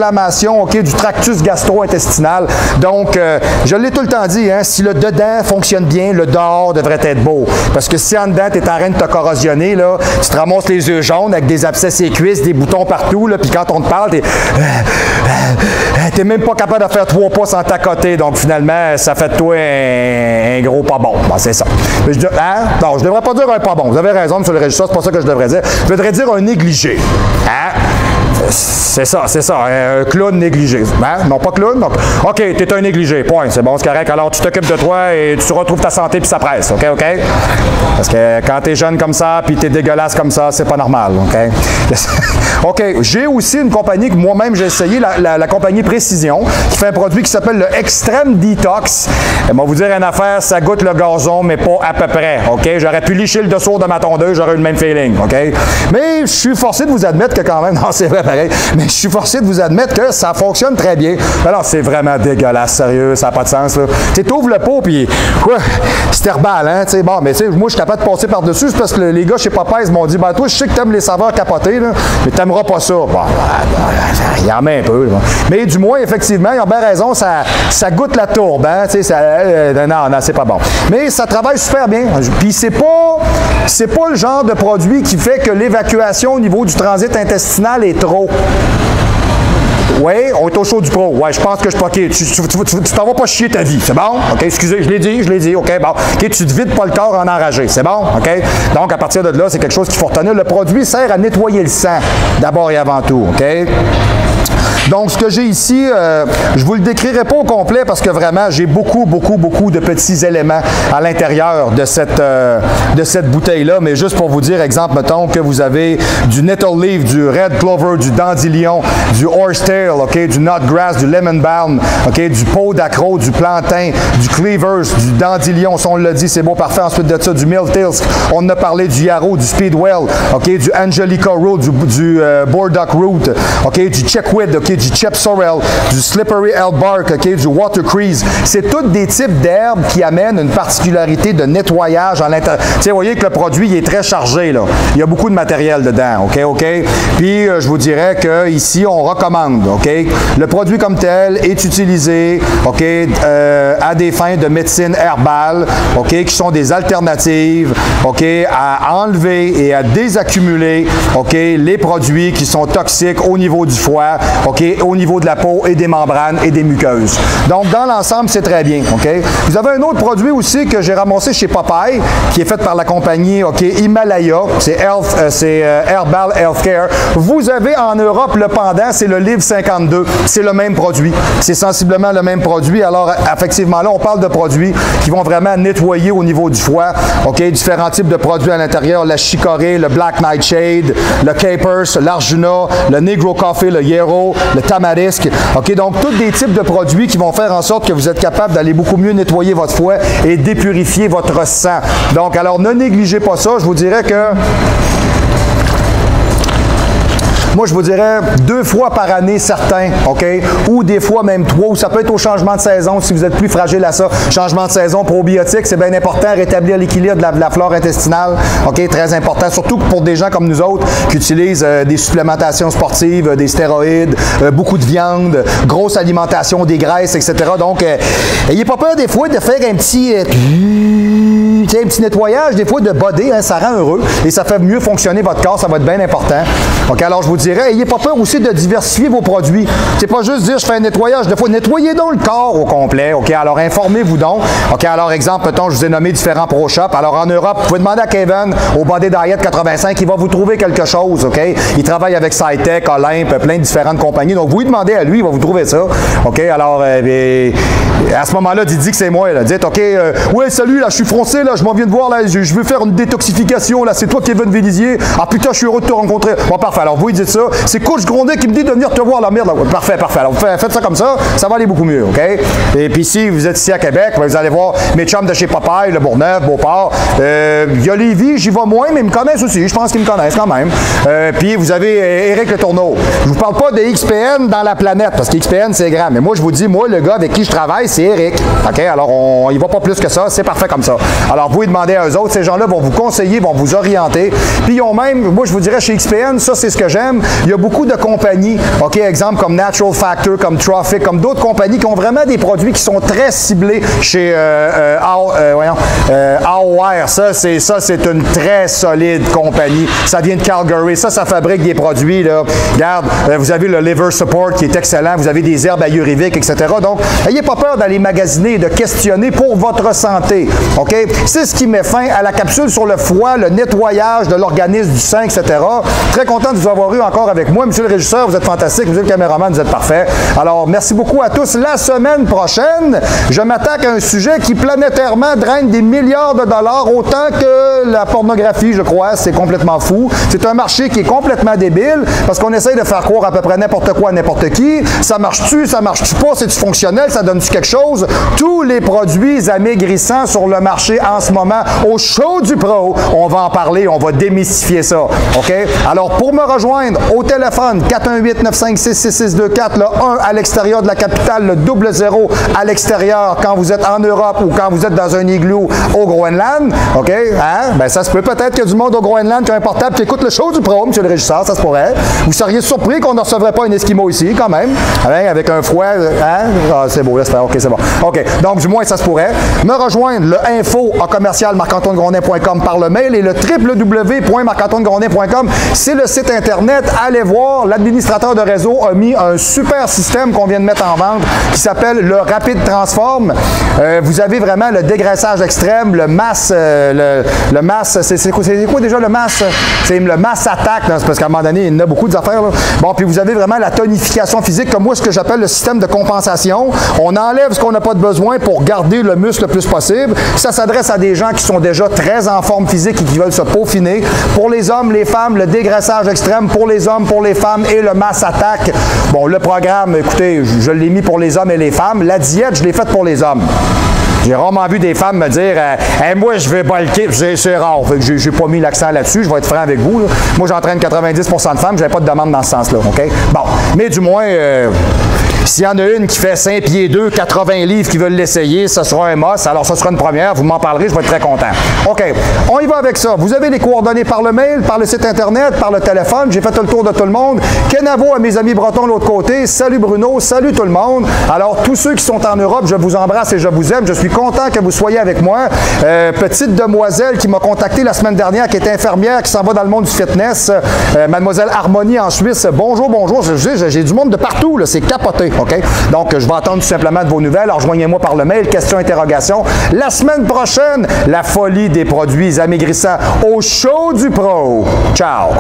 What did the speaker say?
inflammation, OK, du tractus gastro-intestinal. Donc, je l'ai tout le temps dit, hein, si le dedans fonctionne bien, le dehors devrait être beau. Parce que si en dedans, tu es en train de te corrosionner, là, tu te ramasses les yeux jaunes avec des abcès et cuisses, des boutons partout, puis quand on te parle, t'es même pas capable de faire 3 pas sans t'accoter. Donc, finalement, ça fait de toi un gros pas bon. Ben, c'est ça. Mais non, je devrais pas dire un pas bon. Vous avez raison, M. le régisseur, c'est pas ça que je devrais dire. Je devrais dire un négligé. Hein? C'est ça, un clown négligé. Hein? Non, pas clown. Donc, OK, t'es un négligé, point, c'est bon, c'est correct. Alors, tu t'occupes de toi et tu retrouves ta santé puis ça presse, OK? Parce que quand t'es jeune comme ça puis t'es dégueulasse comme ça, c'est pas normal, OK? OK, j'ai aussi une compagnie que moi-même j'ai essayé, la compagnie Précision, qui fait un produit qui s'appelle le Extreme Detox. Et moi, vous dire une affaire, ça goûte le gazon, mais pas à peu près, OK? J'aurais pu licher le dessous de ma tondeuse, j'aurais eu le même feeling, OK? Mais je suis forcé de vous admettre que quand même, non, c'est vrai, pareil, mais je suis forcé de vous admettre que ça fonctionne très bien. Alors, c'est vraiment dégueulasse, sérieux, ça n'a pas de sens, là. Tu ouvres le pot, puis, ouais, c'est herbal, hein, tu sais, bon, mais tu sais, moi, je suis capable de passer par-dessus, c'est parce que les gars chez Popeyes m'ont dit, ben, toi, je sais que t'aimes les saveurs capotées, là, mais t'aimeras pas ça. Bon, il y en met un peu, là. Mais du moins, effectivement, ils ont bien raison, ça goûte la tourbe, hein, tu sais, non, c'est pas bon. Mais ça travaille super bien, puis c'est pas le genre de produit qui fait que l'évacuation au niveau du transit intestinal est trop. Oui, on est au show du pro. Ouais, je pense que je suis pas... OK, tu t'en vas pas chier ta vie, c'est bon? OK, excusez, je l'ai dit, OK, bon. OK, tu te vides pas le corps en enragé, c'est bon? OK? Donc, à partir de là, c'est quelque chose qu'il faut retenir. Le produit sert à nettoyer le sang, d'abord et avant tout, OK? Donc, ce que j'ai ici, je vous le décrirai pas au complet parce que vraiment, j'ai beaucoup de petits éléments à l'intérieur de cette bouteille-là. Mais juste pour vous dire, exemple, mettons que vous avez du nettle leaf, du red clover, du dandelion, du horsetail, OK, du nutgrass, du lemon balm, OK, du pot d'accro, du plantain, du cleavers, du dandelion, ça on l'a dit, c'est beau, parfait. Ensuite de ça, du milltails, on a parlé du yarrow, du speedwell, OK, du angelica root, du burdock root, OK, du chickweed, OK, du chip sorrel, du slippery elm bark, okay, du watercress. C'est tous des types d'herbes qui amènent une particularité de nettoyage à l'intérieur. Tu sais, vous voyez que le produit il est très chargé, là. Il y a beaucoup de matériel dedans, OK? Puis, je vous dirais qu'ici, on recommande, OK? Le produit comme tel est utilisé, OK, à des fins de médecine herbale, OK, qui sont des alternatives, OK, à enlever et à désaccumuler, OK, les produits qui sont toxiques au niveau du foie, OK, au niveau de la peau et des membranes et des muqueuses. Donc, dans l'ensemble, c'est très bien, OK? Vous avez un autre produit aussi que j'ai ramassé chez Popeye, qui est fait par la compagnie, OK, Himalaya, c'est Herbal Healthcare. Vous avez en Europe le pendant, c'est le Livre 52. C'est le même produit. C'est sensiblement le même produit. Alors, effectivement, là, on parle de produits qui vont vraiment nettoyer au niveau du foie, OK? Différents types de produits à l'intérieur, la chicorée, le Black Nightshade, le Capers, l'Arjuna, le Negro Coffee, le Yarrow, le Tamarisk. OK? Donc, tous des types de produits qui vont faire en sorte que vous êtes capable d'aller beaucoup mieux nettoyer votre foie et dépurifier votre sang. Donc, alors, ne négligez pas ça. Je vous dirais que... Moi, je vous dirais 2 fois par année, certains, OK? Ou des fois même 3, ou ça peut être au changement de saison si vous êtes plus fragile à ça. Changement de saison, probiotiques, c'est bien important, rétablir l'équilibre de la flore intestinale, OK? Très important, surtout pour des gens comme nous autres qui utilisent des supplémentations sportives, des stéroïdes, beaucoup de viande, grosse alimentation, des graisses, etc. Donc, ayez pas peur des fois de faire un petit nettoyage, des fois de body, hein, ça rend heureux et ça fait mieux fonctionner votre corps, ça va être bien important. OK, alors je vous dirais, ayez pas peur aussi de diversifier vos produits. C'est pas juste dire je fais un nettoyage, des fois, nettoyez donc le corps au complet, OK? Alors informez-vous donc. OK, alors exemple, mettons, je vous ai nommé différents Pro Shop. Alors en Europe, vous pouvez demander à Kevin au Body Diet 85, il va vous trouver quelque chose, OK? Il travaille avec SciTech, Olympe, plein de différentes compagnies. Donc vous lui demandez à lui, il va vous trouver ça. OK, alors à ce moment-là, dites que c'est moi, là. Dites, OK, ouais, salut, là, je suis froncé, là, je m'en viens de voir, là, je veux faire une détoxification, là, c'est toi, Kevin Vélizier. Ah putain, je suis heureux de te rencontrer. Bon, parfait. Alors vous, il dit ça. C'est Coach Grondet qui me dit de venir te voir, la merde. Là. Parfait. Alors faites ça comme ça va aller beaucoup mieux, OK? Et puis si vous êtes ici à Québec, vous allez voir mes chums de chez Popeye, le Bourgneuf, Beauport. Il y a Lévis, j'y vais moins, mais ils me connaissent aussi. Je pense qu'ils me connaissent quand même. Puis vous avez Éric Le Tourneau. Je vous parle pas de XPN dans la planète, parce que XPN, c'est grand. Mais moi, je vous dis, moi, le gars avec qui je travaille, c'est Éric. OK? Alors, il va pas plus que ça. C'est parfait comme ça. Alors, Alors, vous pouvez demander à eux autres. Ces gens-là vont vous conseiller, vont vous orienter. Puis, ils ont même, moi, je vous dirais, chez XPN, ça, c'est ce que j'aime. Il y a beaucoup de compagnies, OK, exemple comme Natural Factor, comme Trophic, comme d'autres compagnies qui ont vraiment des produits qui sont très ciblés chez Allwire. Ça, c'est une très solide compagnie. Ça vient de Calgary. Ça fabrique des produits, là. Regarde, vous avez le Liver Support qui est excellent. Vous avez des herbes ayurvédiques, etc. Donc, n'ayez pas peur d'aller magasiner et de questionner pour votre santé. OK? C'est ce qui met fin à la capsule sur le foie, le nettoyage de l'organisme, du sang, etc. Très content de vous avoir eu encore avec moi. Monsieur le régisseur, vous êtes fantastique. Monsieur le caméraman, vous êtes parfait. Alors, merci beaucoup à tous. La semaine prochaine, je m'attaque à un sujet qui planétairement draine des milliards de dollars, autant que la pornographie, je crois. C'est complètement fou. C'est un marché qui est complètement débile parce qu'on essaye de faire croire à peu près n'importe quoi à n'importe qui. Ça marche-tu? Ça marche-tu pas? C'est-tu fonctionnel? Ça donne-tu quelque chose? Tous les produits amaigrissants sur le marché en ce moment, au show du pro, on va en parler, on va démystifier ça. OK? Alors, pour me rejoindre au téléphone, 418-956-6624, le 1 à l'extérieur de la capitale, le 00 à l'extérieur quand vous êtes en Europe ou quand vous êtes dans un igloo au Groenland. OK? Hein? Ben, ça se peut peut-être qu'il y a du monde au Groenland qui a un portable qui écoute le show du pro, monsieur le régisseur, ça se pourrait. Vous seriez surpris qu'on ne recevrait pas un Esquimau ici, quand même, avec un fouet. Hein? Ah, c'est beau, là, c'est OK, c'est bon. OK, donc du moins, ça se pourrait. Me rejoindre, le info@marc-antoine-grondin.com par le mail et le www.marc-antoine-grondin.com, c'est le site Internet. Allez voir, l'administrateur de réseau a mis un super système qu'on vient de mettre en vente qui s'appelle le Rapid Transform. Vous avez vraiment le dégraissage extrême, le mass, c'est quoi déjà le mass? C'est le mass attack, là, parce qu'à un moment donné, il y en a beaucoup d'affaires. Bon, puis vous avez vraiment la tonification physique, comme moi, ce que j'appelle le système de compensation. On enlève ce qu'on n'a pas de besoin pour garder le muscle le plus possible. Ça s'adresse à des gens qui sont déjà très en forme physique et qui veulent se peaufiner. Pour les hommes, les femmes, le dégraissage extrême pour les hommes, pour les femmes et le mass attack. Bon, le programme, écoutez, je l'ai mis pour les hommes et les femmes. La diète, je l'ai faite pour les hommes. J'ai rarement vu des femmes me dire hey, moi, je vais bulker. C'est rare. Fait que j'ai pas mis l'accent là-dessus. Je vais être franc avec vous. Là. Moi, j'entraîne 90% de femmes. Je n'avais pas de demande dans ce sens-là. OK? Bon. Mais du moins, s'il y en a une qui fait 5 pieds 2, 80 livres qui veulent l'essayer, ce sera un must. Alors, ce sera une première. Vous m'en parlerez. Je vais être très content. OK. On y va avec ça. Vous avez les coordonnées par le mail, par le site Internet, par le téléphone. J'ai fait le tour de tout le monde. Kenavo à mes amis bretons de l'autre côté. Salut Bruno. Salut tout le monde. Alors, tous ceux qui sont en Europe, je vous embrasse et je vous aime. Je suis content que vous soyez avec moi. Petite demoiselle qui m'a contacté la semaine dernière, qui est infirmière, qui s'en va dans le monde du fitness. Mademoiselle Harmonie en Suisse. Bonjour, bonjour. J'ai du monde de partout. C'est capoté. OK? Donc, je vais attendre tout simplement de vos nouvelles. Alors, rejoignez-moi par le mail, questions, interrogations. La semaine prochaine, la folie des produits amaigrissants au show du pro. Ciao!